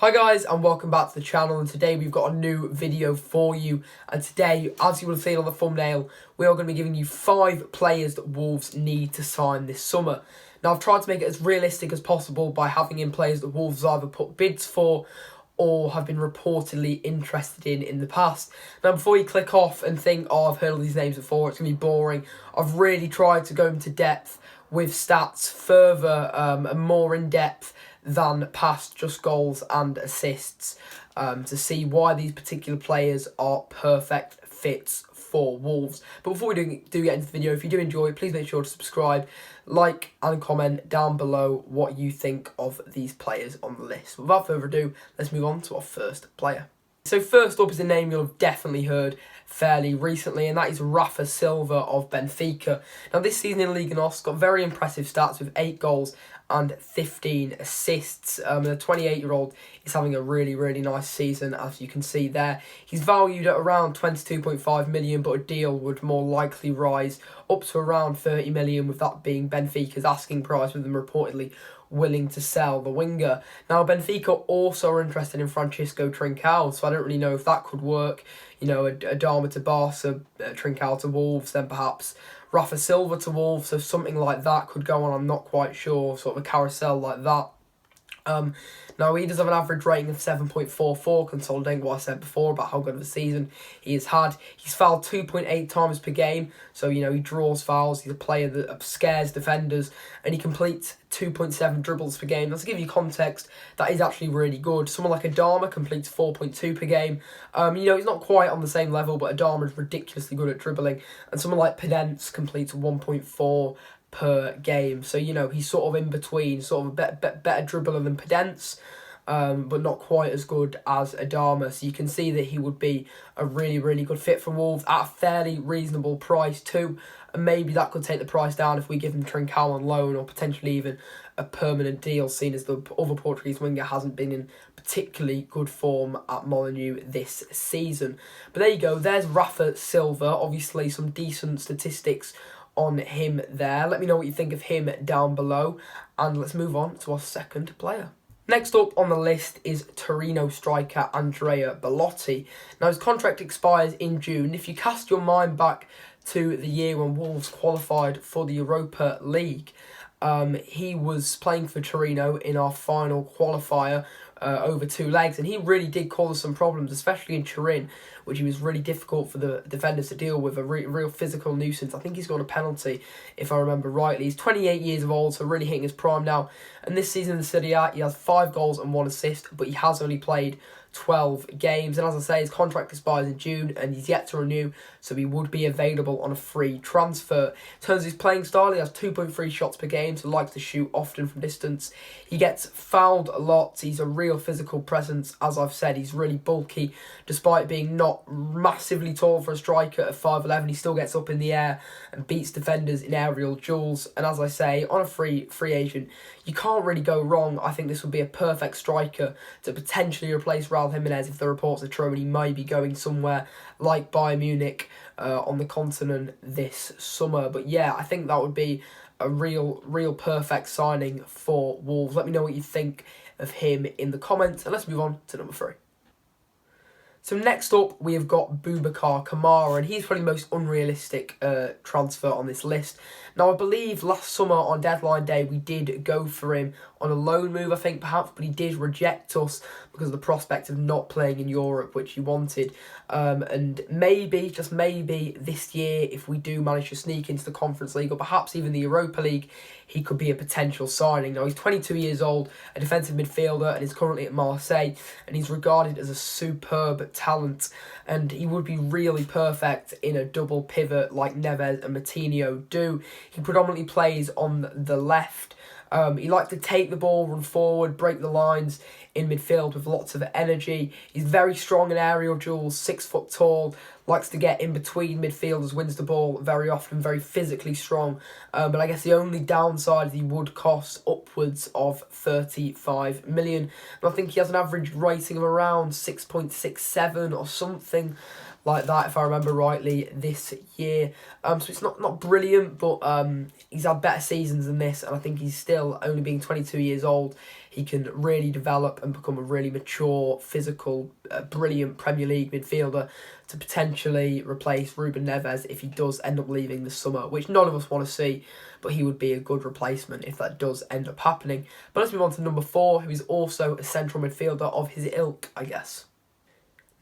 Hi guys and welcome back to the channel, and today we've got a new video for you. And today, as you will have seen on the thumbnail, we are going to be giving you 5 players that Wolves need to sign this summer. Now I've tried to make it as realistic as possible by having in players that Wolves either put bids for or have been reportedly interested in the past. Now before you click off and think, oh, I've heard all these names before, it's going to be boring, I've really tried to go into depth with stats further and more in depth than past just goals and assists to see why these particular players are perfect fits for Wolves. But before we do get into the video, if you do enjoy it, please make sure to subscribe, like and comment down below what you think of these players on the list. Without further ado, let's move on to our first player. So first up is a name you'll have definitely heard fairly recently, and that is Rafa Silva of Benfica. Now this season in Liga NOS got very impressive stats with 8 goals and 15 assists. The 28-year-old is having a really nice season, as you can see there. He's valued at around 22.5 million, but a deal would more likely rise up to around 30 million, with that being Benfica's asking price, with them reportedly willing to sell the winger. Now Benfica also are interested in Francisco Trincao, so I don't really know if that could work. You know, Adama to Barca, Trincao to Wolves, then perhaps Rafa Silva to Wolves, so something like that could go on, I'm not quite sure, sort of a carousel like that. Now he does have an average rating of 7.44, consolidating what I said before about how good of a season he has had. He's fouled 2.8 times per game, so you know he draws fouls. He's a player that scares defenders, and he completes 2.7 dribbles per game. Now to give you context, that is actually really good. Someone like Adama completes 4.2 per game. You know, he's not quite on the same level, but Adama is ridiculously good at dribbling, and someone like Pedence completes 1.4 per game. So, you know, he's sort of in between, sort of a better dribbler than Pedence, but not quite as good as Adama. So you can see that he would be a really good fit for Wolves at a fairly reasonable price too. And maybe that could take the price down if we give him Trincao on loan, or potentially even a permanent deal, seeing as the other Portuguese winger hasn't been in particularly good form at Molineux this season. But there you go, there's Rafa Silva. Obviously some decent statistics on him there. Let me know what you think of him down below, and let's move on to our second player. Next up on the list is Torino striker Andrea Belotti. Now his contract expires in June. If you cast your mind back to the year when Wolves qualified for the Europa League, he was playing for Torino in our final qualifier over 2 legs, and he really did cause some problems, especially in Turin, which he was really difficult for the defenders to deal with, a real physical nuisance. I think he's got a penalty, if I remember rightly. He's 28 years old, so really hitting his prime now, and this season in the Serie A, he has 5 goals and 1 assist, but he has only played 12 games, and as I say, his contract expires in June and he's yet to renew, so he would be available on a free transfer. In terms of his playing style, he has 2.3 shots per game, so likes to shoot often from distance. He gets fouled a lot. He's a real physical presence. As I've said, he's really bulky, despite being not massively tall for a striker at 5'11". He still gets up in the air and beats defenders in aerial duels, and as I say, on a free agent, you can't really go wrong. I think this would be a perfect striker to potentially replace Raul Jimenez if the reports are true, and he may be going somewhere like Bayern Munich on the continent this summer. But yeah, I think that would be a real perfect signing for Wolves. Let me know what you think of him in the comments, and let's move on to number 3. So next up, we have got Bubakar Kamara, and he's probably the most unrealistic transfer on this list. Now, I believe last summer on deadline day, we did go for him on a loan move, I think, perhaps, but he did reject us because of the prospect of not playing in Europe, which he wanted. And maybe, just maybe, this year, if we do manage to sneak into the Conference League, or perhaps even the Europa League, he could be a potential signing. Now, he's 22 years old, a defensive midfielder, and is currently at Marseille, and he's regarded as a superb talent, and he would be really perfect in a double pivot like Neves and Matinho do. He predominantly plays on the left. He likes to take the ball, run forward, break the lines in midfield with lots of energy. He's very strong in aerial duels, 6 foot tall, likes to get in between midfielders, wins the ball very often, very physically strong. But I guess the only downside is he would cost upwards of 35 million. And I think he has an average rating of around 6.67 or something like that, if I remember rightly, this year. So it's not brilliant, but he's had better seasons than this, and I think he's still only being 22 years old. He can really develop and become a really mature, physical, brilliant Premier League midfielder to potentially replace Ruben Neves if he does end up leaving this summer, which none of us want to see, but he would be a good replacement if that does end up happening. But let's move on to number 4, who is also a central midfielder of his ilk, I guess.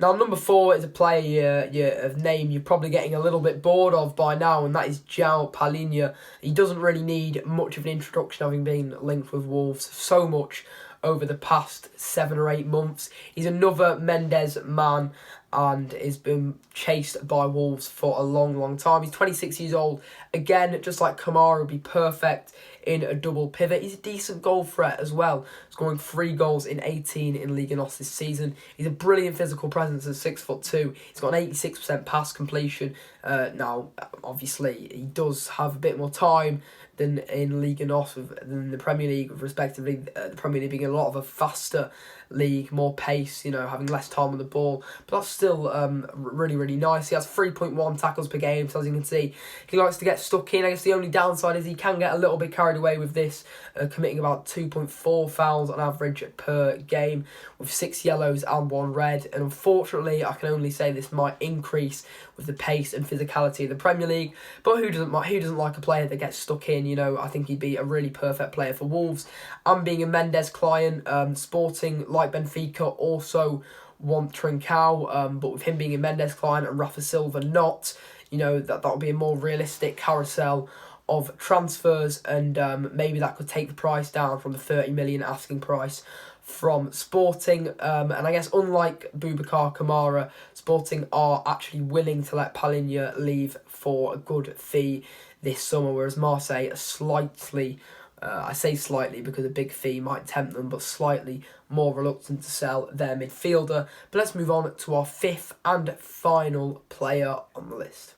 Now, number 4 is a player of name you're probably getting a little bit bored of by now, and that is Palina. He doesn't really need much of an introduction, having been linked with Wolves so much over the past 7 or 8 months. He's another Mendes man and has been chased by Wolves for a long time. He's 26 years old. Again, just like Kamara, would be perfect in a double pivot. He's a decent goal threat as well, scoring 3 goals in 18 in Liga NOS this season. He's a brilliant physical presence at 6'2". He's got an 86% pass completion. Now, obviously, he does have a bit more time than in Liga NOS, than the Premier League, respectively. The Premier League being a lot of a faster league, more pace, having less time on the ball. But that's still really nice. He has 3.1 tackles per game, so as you can see, he likes to get stuck in. I guess the only downside is he can get a little bit carried away with this, committing about 2.4 fouls on average per game, with 6 yellows and 1 red. And unfortunately, I can only say this might increase with the pace and physicality of the Premier League. But who doesn't like a player that gets stuck in? I think he'd be a really perfect player for Wolves. And being a Mendes client, Sporting, like Benfica, also want Trincao, but with him being a Mendes client and Rafa Silva not, that would be a more realistic carousel of transfers, and maybe that could take the price down from the 30 million asking price from Sporting. And I guess unlike Bubakar Kamara, Sporting are actually willing to let Palina leave for a good fee this summer, whereas Marseille are slightly, I say slightly because a big fee might tempt them, but slightly more reluctant to sell their midfielder. But let's move on to our 5th and final player on the list.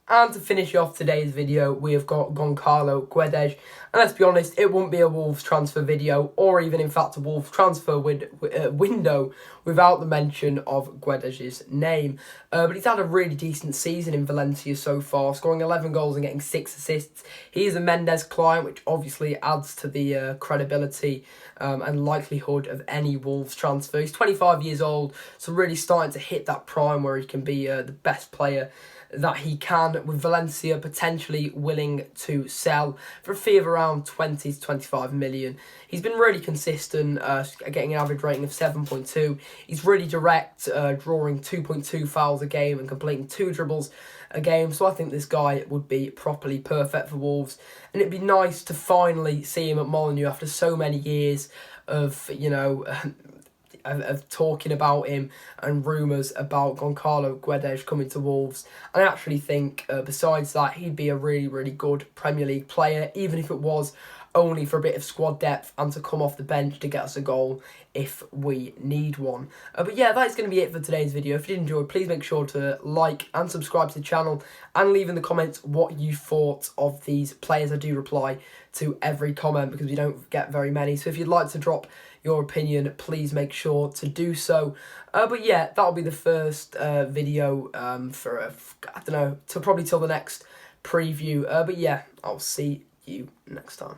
And to finish off today's video, we have got Goncalo Guedes. And let's be honest, it wouldn't be a Wolves transfer video, or even in fact a Wolves transfer window, without the mention of Guedes' name. But he's had a really decent season in Valencia so far, scoring 11 goals and getting 6 assists. He is a Mendes client, which obviously adds to the credibility and likelihood of any Wolves transfer. He's 25 years old, so really starting to hit that prime where he can be the best player that he can, with Valencia potentially willing to sell for a fee of around 20 to 25 million. He's been really consistent, getting an average rating of 7.2. He's really direct, drawing 2.2 fouls a game and completing 2 dribbles a game. So I think this guy would be properly perfect for Wolves. And it'd be nice to finally see him at Molineux after so many years of, of talking about him and rumours about Goncalo Guedes coming to Wolves. And I actually think, besides that, he'd be a really good Premier League player, even if it was only for a bit of squad depth and to come off the bench to get us a goal if we need one. But yeah, that's going to be it for today's video. If you did enjoy, please make sure to like and subscribe to the channel and leave in the comments what you thought of these players. I do reply to every comment because we don't get very many. So if you'd like to drop your opinion, please make sure to do so. But yeah, that'll be the first video for, I don't know, probably till the next preview. But yeah, I'll see you next time.